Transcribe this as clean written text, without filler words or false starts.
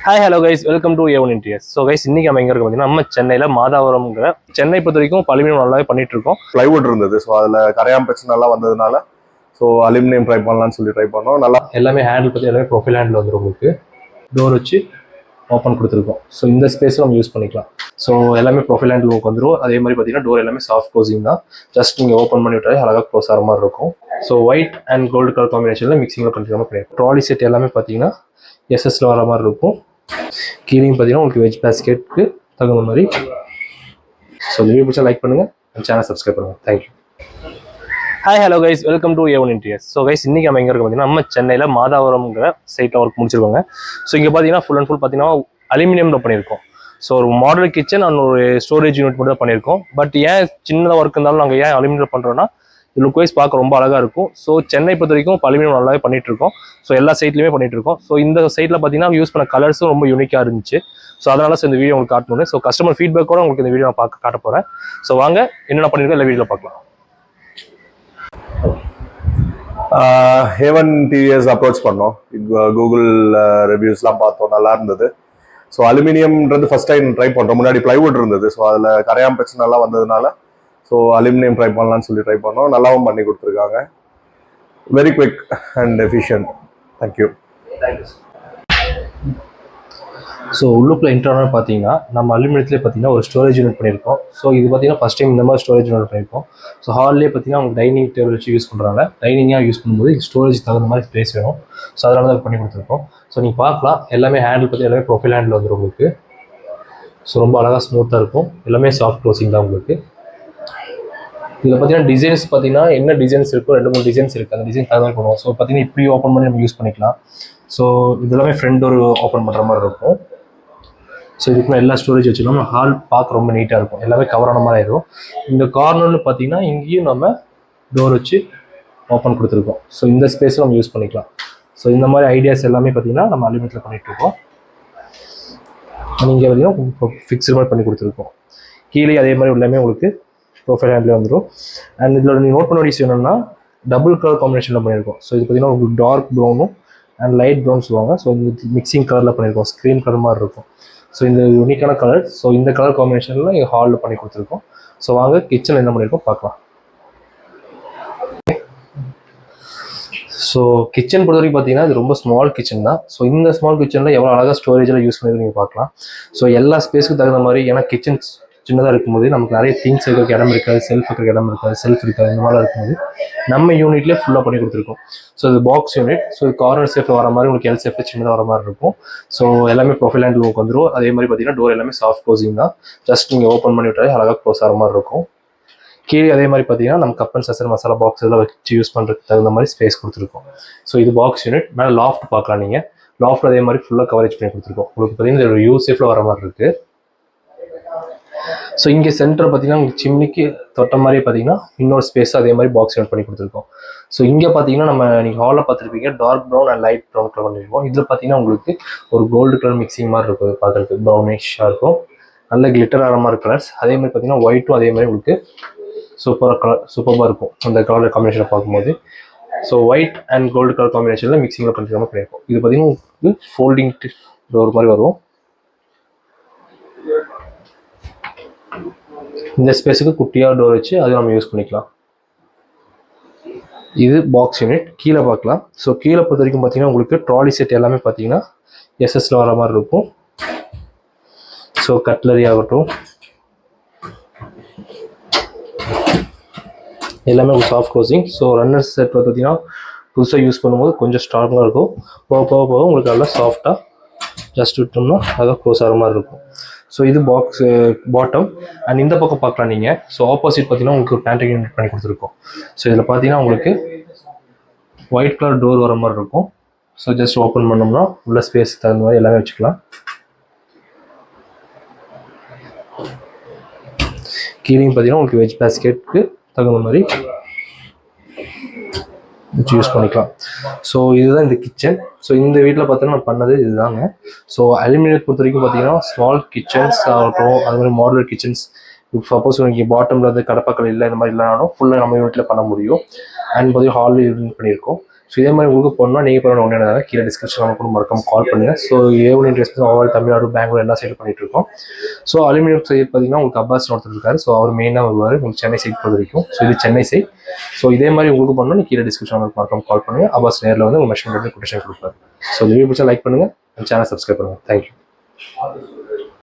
Hi hello guys, welcome to A1 Interiors. So guys, இன்னைக்கு நம்ம எங்கே இருக்கோம் பார்த்தீங்கன்னா, நம்ம சென்னையில் மாதாவரம்ங்கிற சென்னை பொறுத்த வரைக்கும் அலுமினியம் நல்லாவே பண்ணிட்டு இருக்கோம். பிளைவுட் இருந்தது, ஸோ அதில் கரையான் பிரச்சனைலாம் வந்ததுனால ஸோ அலுமினியம் ட்ரை பண்ணலாம்னு சொல்லி ட்ரை பண்ணோம். நல்லா எல்லாமே ஹேண்டில் பற்றி எல்லாமே ப்ரொஃபைல் ஹேண்டில் வந்துடும். உங்களுக்கு டோர் வச்சு ஓப்பன் கொடுத்துருக்கோம். ஸோ இந்த ஸ்பேஸில் நம்ம யூஸ் பண்ணிக்கலாம். ஸோ எல்லாமே ப்ரொஃபைல் ஹேண்டில் உங்களுக்கு வந்துடும். அதே மாதிரி பார்த்தீங்கன்னா டோர் எல்லாமே சாஃப்ட் க்ளோசிங் தான். ஜஸ்ட் நீங்கள் ஓப்பன் பண்ணி விட்டாலே அழகாக க்ளோஸ் ஆகிற மாதிரி இருக்கும். So white and gold colour காம்பினேஷனில் மிக்சிங்கில் பண்ணிக்கிற மாதிரி கிடைக்கும். ட்ராலி செட் எல்லாமே பார்த்தீங்கன்னா எஸ்எஸ்ல வர மாதிரி இருக்கும். கீழேயும் பார்த்தீங்கன்னா உங்களுக்கு வெஜ் பேஸ்கெட்டுக்கு தகுந்த மாதிரி. ஸோ வீடியோ பிடிச்சா லைக் பண்ணுங்கள், சேனல் சப்ஸ்கிரைப் பண்ணுங்கள். Thank you. Hi hello guys, welcome to A1 Interiors. So guys, இன்றைக்கி நம்ம எங்கே இருக்கோம் பார்த்தீங்கன்னா, நம்ம சென்னையில் மாதாவரம்ங்கிற சைட்டில் ஒர்க் முடிச்சிருக்காங்க. ஸோ இங்கே பார்த்தீங்கன்னா ஃபுல் அண்ட் ஃபுல் பார்த்தீங்கன்னா அலுமினியமில் பண்ணியிருக்கோம். ஸோ ஒரு மாடல் கிச்சன் அண்ட் ஒரு ஸ்டோரேஜ் யூனிட் மட்டும் தான் பண்ணியிருக்கோம். பட் ஏன் சின்னதாக ஒர்க் இருந்தாலும் நாங்கள் ஏன் அலுமினியம் பண்ணுறோன்னா, லுக் வைஸ் பார்க்க ரொம்ப அழகாக இருக்கும். ஸோ சென்னை பொறுத்த வரைக்கும் அலுமினியம் நல்லாவே பண்ணிட்டு இருக்கோம். ஸோ எல்லா சைட்லையுமே பண்ணிட்டு இருக்கோம். ஸோ இந்த சைட்டில் பார்த்தீங்கன்னா யூஸ் பண்ண கலர்ஸும் ரொம்ப யூனிக்காக இருந்துச்சு. ஸோ அதனால இந்த வீடியோ உங்களுக்கு காட்டணும். ஸோ கஸ்டமர் ஃபீட்பேக்கோட உங்களுக்கு இந்த வீடியோ நான் காட்ட போகிறேன். ஸோ வாங்க, என்னென்ன பண்ணியிருக்கோம் எல்லா வீடியோவில் பார்க்கலாம். A1 Interiors அப்ரோச் பண்ணோம். கூகுள் ரிவ்யூஸ்லாம் பார்த்தோம், நல்லா இருந்தது. ஸோ அலுமினியம்ன்றது ஃபர்ஸ்ட் டைம் ட்ரை பண்ணுறோம். முன்னாடி பிளைவுட் இருந்தது, ஸோ அதில் கரையான் பிரச்சனைலாம் வந்ததுனால ஸோ அலுமினியம் ட்ரை பண்ணலாம்னு சொல்லி ட்ரை பண்ணோம். நல்லாவும் பண்ணி கொடுத்துருக்காங்க. Very quick and efficient. Thank you. So உள்ளுக்குள்ள இன்டர்னல் பார்த்தீங்கன்னா நம்ம அலுமினியத்திலே பார்த்தீங்கன்னா ஒரு ஸ்டோரேஜ் யூனிட் பண்ணியிருக்கோம். ஸோ இது பார்த்தீங்கன்னா ஃபஸ்ட் டைம் இந்த மாதிரி ஸ்டோரேஜ் யூனிட் பண்ணியிருக்கோம். ஸோ ஹால்லேயே பார்த்தீங்கன்னா அவங்க டைனிங் டேபிள் வச்சு யூஸ் பண்ணுறாங்க. டைனிங்காக யூஸ் பண்ணும்போது ஸ்டோரேஜ் தகுந்த மாதிரி ஸ்பேஸ் வேணும். ஸோ அதனால தான் பண்ணி கொடுத்துருக்கோம். ஸோ நீங்கள் பார்க்கலாம், எல்லாமே ஹேண்டில் பற்றி எல்லாமே ப்ரொஃபைல் ஹேண்டில் வந்துடும் உங்களுக்கு. ஸோ ரொம்ப அழகாக ஸ்மூத்தாக இருக்கும். எல்லாமே சாஃப்ட் க்ளோசிங் தான் உங்களுக்கு. இதில் பார்த்தீங்கன்னா டிசைன்ஸ் பார்த்தீங்கன்னா என்ன டிசைன்ஸ் இருக்கோ 2-3 டிசைன்ஸ் இருக்குது. அந்த டிசைன் தகுந்த மாதிரி பண்ணுவோம். ஸோ பார்த்தீங்கன்னா இப்படி ஓப்பன் பண்ணி நம்ம யூஸ் பண்ணிக்கலாம். ஸோ இதெல்லாமே ஃப்ரண்ட் டோர் ஓப்பன் பண்ணுற மாதிரி இருக்கும். ஸோ இதுக்குள்ள எல்லா ஸ்டோரேஜ் வச்சுக்கலாம். ஹால் பார்க்க ரொம்ப நீட்டாக இருக்கும். எல்லாமே கவர் ஆன மாதிரி ஆயிடும். இந்த கார்னர்னு பார்த்தீங்கன்னா இங்கேயும் நம்ம டோர் வச்சு ஓப்பன் கொடுத்துருக்கோம். ஸோ இந்த ஸ்பேஸில் நம்ம யூஸ் பண்ணிக்கலாம். ஸோ இந்த மாதிரி ஐடியாஸ் எல்லாமே பார்த்தீங்கன்னா நம்ம அலுமினியத்தில் பண்ணிகிட்ருக்கோம். நீங்கள் பார்த்தீங்கன்னா ஃபிக்ஸ்டு மாதிரி பண்ணி கொடுத்துருக்கோம். கீழே அதே மாதிரி எல்லாமே உங்களுக்கு ப்ரொஃபைல் ஹேண்ட்லேயே வந்துடும். அண்ட் இதில் நீங்கள் நோட் பண்ண விஷயம் என்னென்னா டபுள் கலர் காம்பினேஷனில் பண்ணியிருக்கோம். ஸோ இது பார்த்தீங்கன்னா உங்களுக்கு டார்க் ப்ரௌனும் அண்ட் லைட் ப்ரௌன் சொல்லுவாங்க. ஸோ இந்த மிக்சிங் கலரில் பண்ணியிருக்கோம். ஸ்க்ரீன் கலர் மாதிரி இருக்கும். ஸோ இந்த யூனிக்கான கலர். ஸோ இந்த கலர் காம்பினேஷனில் இங்கே ஹாலில் பண்ணி கொடுத்துருக்கோம். ஸோ வாங்க கிச்சனில் என்ன பண்ணியிருக்கோம் பார்க்கலாம். ஸோ கிச்சன் பொறுத்த வரைக்கும் பார்த்தீங்கன்னா இது ரொம்ப ஸ்மால் கிச்சன் தான். ஸோ இந்த ஸ்மால் கிச்சனில் எவ்வளோ அழகாக ஸ்டோரேஜில் யூஸ் பண்ணி நீங்கள் பார்க்கலாம். ஸோ எல்லா ஸ்பேஸுக்கு தகுந்த மாதிரி, ஏன்னா கிச்சன் சின்னதாக இருக்கும்போது நமக்கு நிறைய திங்ஸ் இருக்கிற இடம் இருக்காது, செல்ஃப் இருக்கிற இடம் இருக்காது, செல்ஃப் இருக்காது. இந்த மாதிரிலாம் இருக்கும்போது நம்ம யூனிட்லேயே ஃபுல்லாக பண்ணி கொடுத்துருக்கோம். ஸோ இது பாக்ஸ் யூனிட். ஸோ இது கார்னர் சேஃபில் வர மாதிரி உங்களுக்கு எல் சேஃபில் சின்னதாக வர மாதிரி இருக்கும். ஸோ எல்லாமே ப்ரொஃபைல் ஹேண்டில் உங்களுக்கு வந்துடும். அதே மாதிரி பார்த்தீங்கன்னா டோர் எல்லாமே சாஃப்ட் க்ளோசிங் தான். ஜஸ்ட் நீங்கள் ஓப்பன் பண்ணி விட்டாலே அழகாக க்ளோஸ் ஆகிற மாதிரி இருக்கும். கீழே அதே மாதிரி பார்த்தீங்கன்னா நம்ம கப் அண்ட் சசர் மசாலா பாக்ஸ் எல்லாம் வச்சு யூஸ் பண்ணுறதுக்கு தகுந்த மாதிரி ஸ்பேஸ் கொடுத்துருக்கோம். ஸோ இது பாக்ஸ் யூனிட். மேலே லாஃப்ட் பார்க்கலாம். நீங்கள் லாஃப்ட் அதே மாதிரி ஃபுல்லாக கவரேஜ் பண்ணி கொடுத்துருக்கோம். உங்களுக்கு பார்த்தீங்கன்னா இது யூ சேஃபில் வர மாதிரி இருக்குது. ஸோ இங்கே சென்டர் பார்த்தீங்கன்னா உங்களுக்கு சிம்னிக்கு தொட்ட மாதிரி பார்த்தீங்கன்னா இன்னொரு ஸ்பேஸ் அதே மாதிரி பாக்ஸ் யூனிட் பண்ணி கொடுத்துருக்கோம். ஸோ இங்கே பார்த்தீங்கன்னா நம்ம நீங்கள் ஹாலில் பார்த்துருப்பீங்க dark brown and light brown colour பண்ணியிருக்கோம். இதில் பார்த்தீங்கன்னா உங்களுக்கு ஒரு கோல்டு கலர் மிக்சிங் மாதிரி இருக்கும். பார்க்குறதுக்கு ப்ரௌனிஷாக இருக்கும். நல்ல கிளிட்டர் ஆகிற மாதிரி கலர்ஸ். அதே மாதிரி பார்த்தீங்கன்னா ஒயிட்டும் அதே மாதிரி உங்களுக்கு சூப்பராக இருக்கும் அந்த கலர் காம்பினேஷனை பார்க்கும்போது. So white and gold colour காம்பினேஷனில் மிக்சிங்கில் பண்ணிக்கிற மாதிரி பண்ணியிருக்கோம். இது பார்த்தீங்கன்னா உங்களுக்கு ஃபோல்டிங் டோர் மாதிரி வரும். இந்த ஸ்பேஸுக்கு குட்டியாக டோர் வச்சு அதை நம்ம யூஸ் பண்ணிக்கலாம். இது பாக்ஸ் யூனிட். கீழே பார்க்கலாம். ஸோ கீழே பொறுத்த வரைக்கும் பார்த்தீங்கன்னா உங்களுக்கு ட்ராலி செட் எல்லாமே பார்த்தீங்கன்னா எஸ்எஸ்ல வர மாதிரி இருக்கும். ஸோ கட்லரி ஆகட்டும் எல்லாமே ஒரு soft closing. So runner set பார்த்தீங்கன்னா புதுசாக யூஸ் பண்ணும்போது கொஞ்சம் ஸ்ட்ராங்காக இருக்கும். போக போக போக உங்களுக்கு நல்லா சாஃப்டாக ஜஸ்ட் விட்டோம்னா அதான் க்ளோஸ் ஆகிற மாதிரி இருக்கும். ஸோ இது பாக்ஸ் பாட்டம். அண்ட் இந்த பக்கம் பார்க்கலாம் நீங்கள். ஸோ ஆப்போசிட் பார்த்தீங்கன்னா உங்களுக்கு ஒரு பேண்ட்ரி யூனிட் பண்ணி கொடுத்துருக்கோம். ஸோ இதில் பார்த்தீங்கன்னா உங்களுக்கு ஒயிட் கலர் டோர் வர மாதிரி இருக்கும். ஸோ ஜஸ்ட் ஓப்பன் பண்ணோம்னா உள்ள ஸ்பேஸ் தகுந்த மாதிரி எல்லாமே வச்சுக்கலாம். கீழேயும் பார்த்தீங்கன்னா உங்களுக்கு வெஜ் பேஸ்கெட்டுக்கு தகுந்த மாதிரி வச்சு யூஸ் பண்ணிக்கலாம். ஸோ இதுதான் இந்த கிச்சன். ஸோ இந்த வீட்டில் பார்த்தீங்கன்னா நான் பண்ணது இதுதாங்க. ஸோ அலுமினியத்தை பொறுத்த வரைக்கும் பார்த்தீங்கன்னா ஸ்மால் கிச்சன்ஸ் ஆகட்டும், அது மாதிரி மாடுலர் கிச்சன்ஸ், இப்போ சப்போஸ் உங்களுக்கு பாட்டமில் வந்து கடப்பாக்கள் இல்லை, இந்த மாதிரி இல்லைனாலும் ஃபுல்லாக நம்ம யூனிட்டில் பண்ண முடியும். அண்ட் பார்த்தீங்கன்னா ஹாலில் யூஸ் பண்ணியிருக்கோம். ஸோ இதே மாதிரி உங்களுக்கு போடணும்னா நீங்கள் பண்ண ஒன்று கீழே டிஸ்கிரிப்ஷன் கூட மறக்காம கால் பண்ணுங்கள். So A1 industries overall Tamil Nadu, Bangalore எல்லா சைடும் பண்ணிட்டு இருக்கோம். ஸோ அலுமினியம் சைடு பார்த்தீங்கன்னா உங்களுக்கு அப்பாஸ் ஒருத்தர் இருக்காரு. ஸோ அவர் மெயினாக வருவார் உங்களுக்கு சென்னை சைட் பொறுத்த வரைக்கும். ஸோ இது சென்னை சைட். ஸோ இதே மாதிரி உங்களுக்கு பண்ணணும், நீங்கள் கீழே டிஸ்கிரிப்ஷன் மறக்காம கால் பண்ணுங்கள். அப்பாஸ் நேரில் வந்து உங்கள் மெஷர்மெண்ட் கொட்டேஷன் கொடுப்பாரு. ஸோ இந்த வீடியோ பிடிச்சா லைக் பண்ணுங்கள், சேனல் சப்ஸ்கிரைப் பண்ணுங்கள். தேங்க்யூ.